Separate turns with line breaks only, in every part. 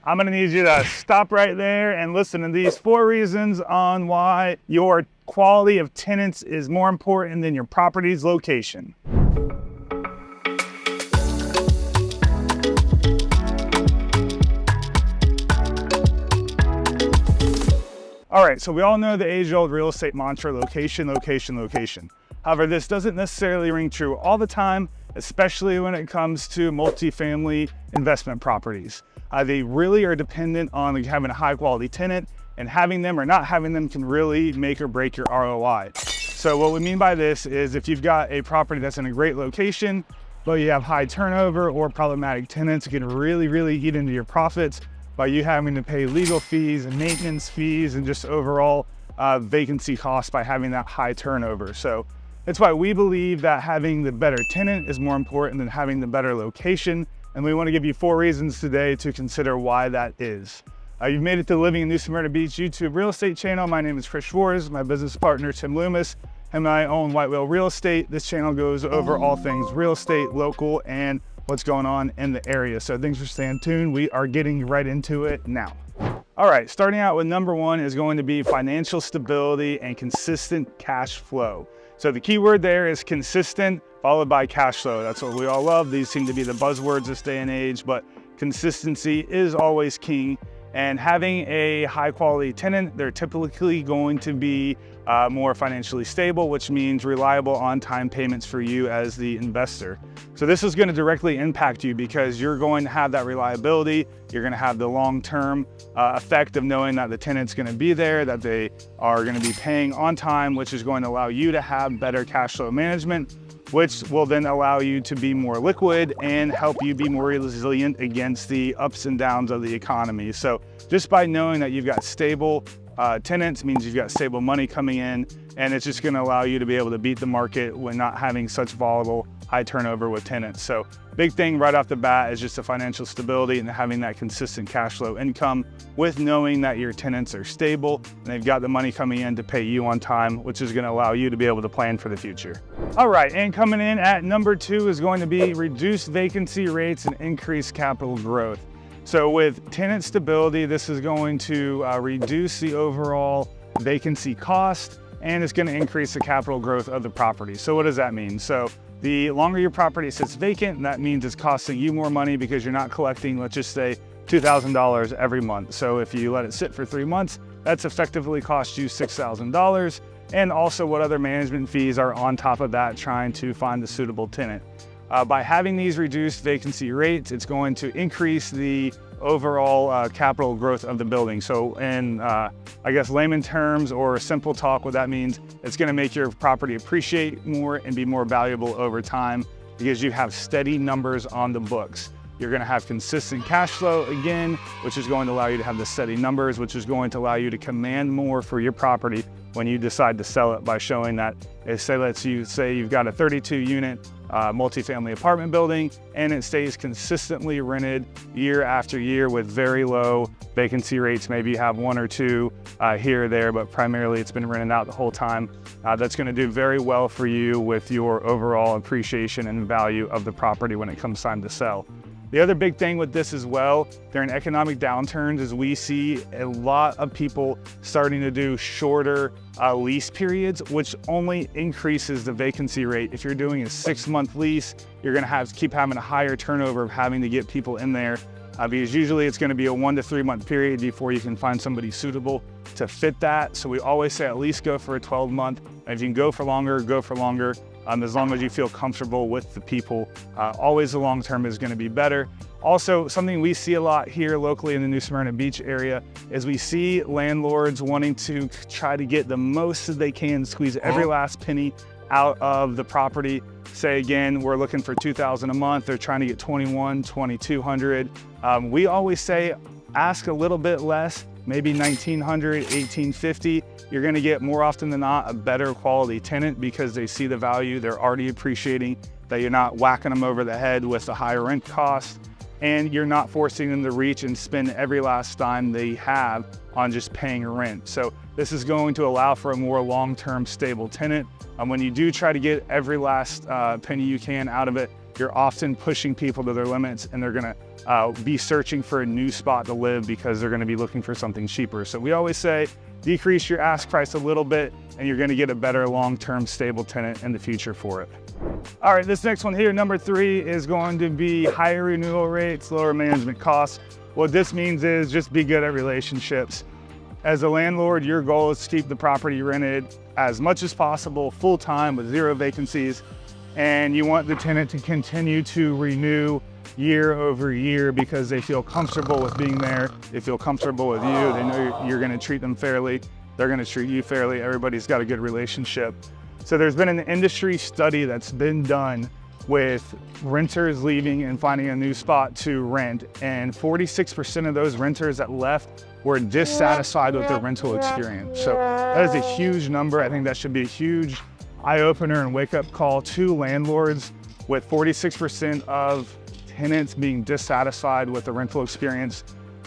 I'm gonna need you to stop right there and listen to these 4 reasons on why your quality of tenants is more important than your property's location. All right, so we all know the age-old real estate mantra, location, location, location. However, this doesn't necessarily ring true all the time, especially when it comes to multifamily investment properties. They really are dependent on having a high-quality tenant, and having them or not having them can really make or break your ROI. So what we mean by this is if you've got a property that's in a great location, but you have high turnover or problematic tenants, it can really eat into your profits by you having to pay legal fees and maintenance fees and just overall vacancy costs by having that high turnover. So that's why we believe that having the better tenant is more important than having the better location. And we want to give you 4 reasons today to consider why that is. You've made it to Living in New Smyrna Beach YouTube real estate channel. My name is Chris Schwartz. My business partner, Tim Loomis, and I own White Whale Real Estate. This channel goes over all things real estate, local, and what's going on in the area. So thanks for staying tuned. We are getting right into it now. All right, starting out with number 1 is going to be financial stability and consistent cash flow. So the key word there is consistent, followed by cash flow. That's what we all love. These seem to be the buzzwords this day and age, but consistency is always king. And having a high quality tenant, they're typically going to be more financially stable, which means reliable on-time payments for you as the investor. So this is going to directly impact you because you're going to have that reliability. You're going to have the long-term effect of knowing that the tenant's going to be there, that they are going to be paying on time, which is going to allow you to have better cash flow management, which will then allow you to be more liquid and help you be more resilient against the ups and downs of the economy. So just by knowing that you've got stable tenants means you've got stable money coming in, and it's just going to allow you to be able to beat the market when not having such volatile high turnover with tenants. So big thing right off the bat is just the financial stability and having that consistent cash flow income with knowing that your tenants are stable and they've got the money coming in to pay you on time, which is going to allow you to be able to plan for the future. All right, and coming in at number 2 is going to be reduced vacancy rates and increased capital growth. So with tenant stability, this is going to reduce the overall vacancy cost, and it's going to increase the capital growth of the property. So what does that mean? So the longer your property sits vacant, that means it's costing you more money because you're not collecting, let's just say, $2,000 every month. So if you let it sit for 3 months, that's effectively cost you $6,000. And also what other management fees are on top of that, trying to find the suitable tenant. By having these reduced vacancy rates, it's going to increase the overall capital growth of the building. So in, I guess, layman terms or simple talk, what that means, it's going to make your property appreciate more and be more valuable over time because you have steady numbers on the books. You're going to have consistent cash flow again, which is going to allow you to have the steady numbers, which is going to allow you to command more for your property when you decide to sell it by showing that, let's say you've got a 32 unit multifamily apartment building and it stays consistently rented year after year with very low vacancy rates. Maybe you have 1 or 2 here or there, but primarily it's been rented out the whole time. That's going to do very well for you with your overall appreciation and value of the property when it comes time to sell. The other big thing with this as well, during economic downturns, is we see a lot of people starting to do shorter lease periods, which only increases the vacancy rate. If you're doing a 6-month lease, you're gonna keep having a higher turnover of having to get people in there because usually it's gonna be a 1 to 3 month period before you can find somebody suitable to fit that. So we always say at least go for a 12-month. If you can go for longer, go for longer. As long as you feel comfortable with the people, always the long term is going to be better. Also, something we see a lot here locally in the New Smyrna Beach area is we see landlords wanting to try to get the most that they can, squeeze every last penny out of the property. Say again, we're looking for $2,000 a month. They're trying to get $2,100, $2,200. We always say ask a little bit less, maybe $1,900, $1,850. You're gonna get more often than not a better quality tenant because they see the value, they're already appreciating that you're not whacking them over the head with the high rent cost, and you're not forcing them to reach and spend every last dime they have on just paying rent. So this is going to allow for a more long-term stable tenant. When you do try to get every last penny you can out of it, you're often pushing people to their limits, and they're gonna be searching for a new spot to live because they're gonna be looking for something cheaper. So we always say, decrease your ask price a little bit, and you're gonna get a better long-term stable tenant in the future for it. All right, this next one here, number 3, is going to be higher renewal rates, lower management costs. What this means is just be good at relationships. As a landlord, your goal is to keep the property rented as much as possible, full-time with 0 vacancies, and you want the tenant to continue to renew year over year because they feel comfortable with being there, they feel comfortable with you, they know you're gonna treat them fairly, they're gonna treat you fairly, everybody's got a good relationship. So there's been an industry study that's been done with renters leaving and finding a new spot to rent, and 46% of those renters that left were dissatisfied with their rental experience. So that is a huge number. I think that should be a huge eye-opener and wake-up call to landlords, with 46% of tenants being dissatisfied with the rental experience.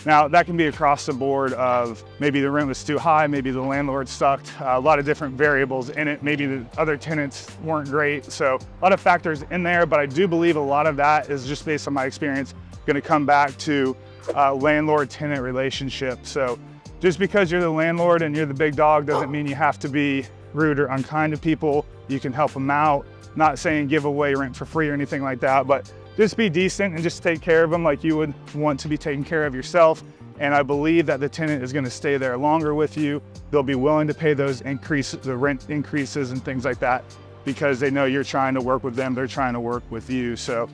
Now, that can be across the board of maybe the rent was too high, maybe the landlord sucked, a lot of different variables in it. Maybe the other tenants weren't great. So a lot of factors in there, but I do believe a lot of that is just based on my experience, gonna come back to landlord-tenant relationship. So just because you're the landlord and you're the big dog doesn't mean you have to be rude or unkind to people. You can help them out. Not saying give away rent for free or anything like that, but just be decent and just take care of them like you would want to be taken care of yourself. And I believe that the tenant is going to stay there longer with you. They'll be willing to pay those increases, the rent increases and things like that, because they know you're trying to work with them, they're trying to work with you. So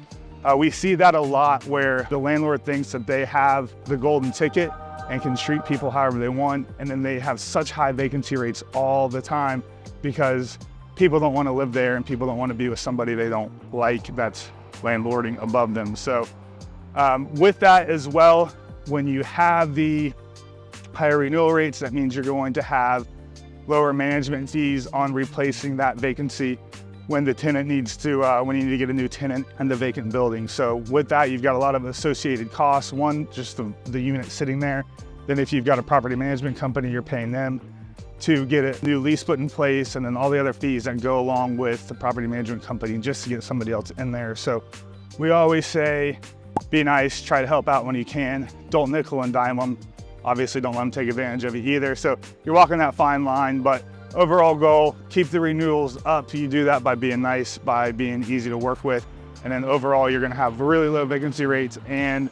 we see that a lot, where the landlord thinks that they have the golden ticket and can treat people however they want, and then they have such high vacancy rates all the time because people don't want to live there and people don't want to be with somebody they don't like that's landlording above them. So with that as well, when you have the higher renewal rates, that means you're going to have lower management fees on replacing that vacancy when the tenant needs to, when you need to get a new tenant in the vacant building. So with that, you've got a lot of associated costs. One, just the unit sitting there. Then if you've got a property management company, you're paying them to get a new lease put in place, and then all the other fees that go along with the property management company just to get somebody else in there. So we always say, be nice, try to help out when you can. Don't nickel and dime them. Obviously don't let them take advantage of you either. So you're walking that fine line, but overall goal, keep the renewals up. You do that by being nice, by being easy to work with. And then overall, you're gonna have really low vacancy rates and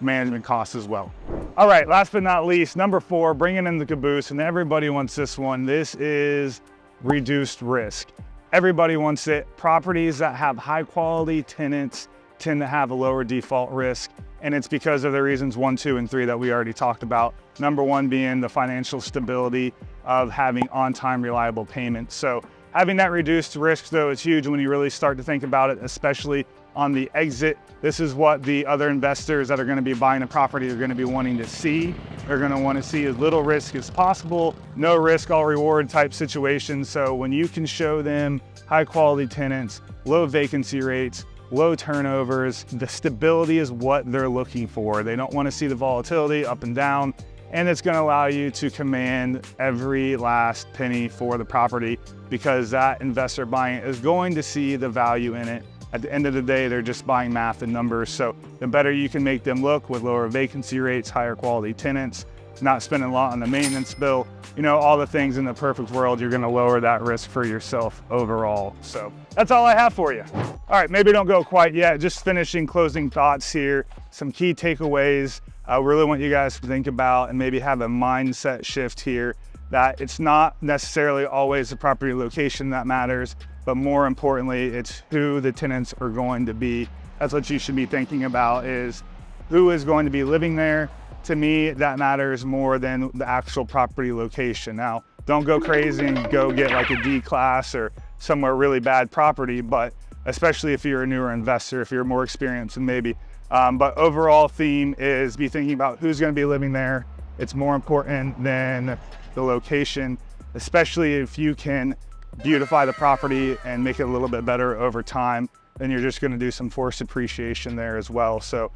management costs as well. All right, last but not least, number 4, bringing in the caboose, and everybody wants this one. This is reduced risk. Everybody wants it. Properties that have high quality tenants tend to have a lower default risk, and it's because of the reasons 1, 2, and 3 that we already talked about. Number 1 being the financial stability of having on-time reliable payments. So having that reduced risk, though, is huge when you really start to think about it, especially on the exit. This is what the other investors that are going to be buying a property are going to be wanting to see. They're going to want to see as little risk as possible, no risk, all reward type situation. So when you can show them high quality tenants, low vacancy rates, low turnovers, the stability is what they're looking for. They don't want to see the volatility up and down, and it's going to allow you to command every last penny for the property, because that investor buying it is going to see the value in it. At the end of the day, they're just buying math and numbers. So the better you can make them look with lower vacancy rates, higher quality tenants, not spending a lot on the maintenance bill, you know, all the things in the perfect world, you're gonna lower that risk for yourself overall. So that's all I have for you. All right, maybe don't go quite yet, just finishing closing thoughts here. Some key takeaways I really want you guys to think about and maybe have a mindset shift here, that it's not necessarily always the property location that matters, but more importantly, it's who the tenants are going to be. That's what you should be thinking about, is who is going to be living there. To me, that matters more than the actual property location. Now, don't go crazy and go get like a D class or somewhere really bad property, but especially if you're a newer investor, if you're more experienced and maybe. But overall theme is be thinking about who's going to be living there. It's more important than the location, especially if you can beautify the property and make it a little bit better over time, then you're just going to do some forced appreciation there as well. So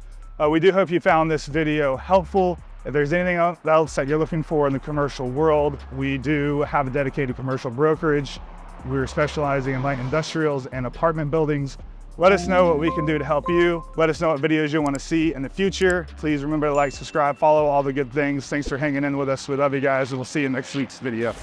we do hope you found this video helpful. If there's anything else that you're looking for in the commercial world, we do have a dedicated commercial brokerage. We're specializing in light industrials and apartment buildings. Let us know what we can do to help you. Let us know what videos you want to see in the future. Please remember to like, subscribe, follow, all the good things. Thanks for hanging in with us. We love you guys, and we'll see you in next week's video.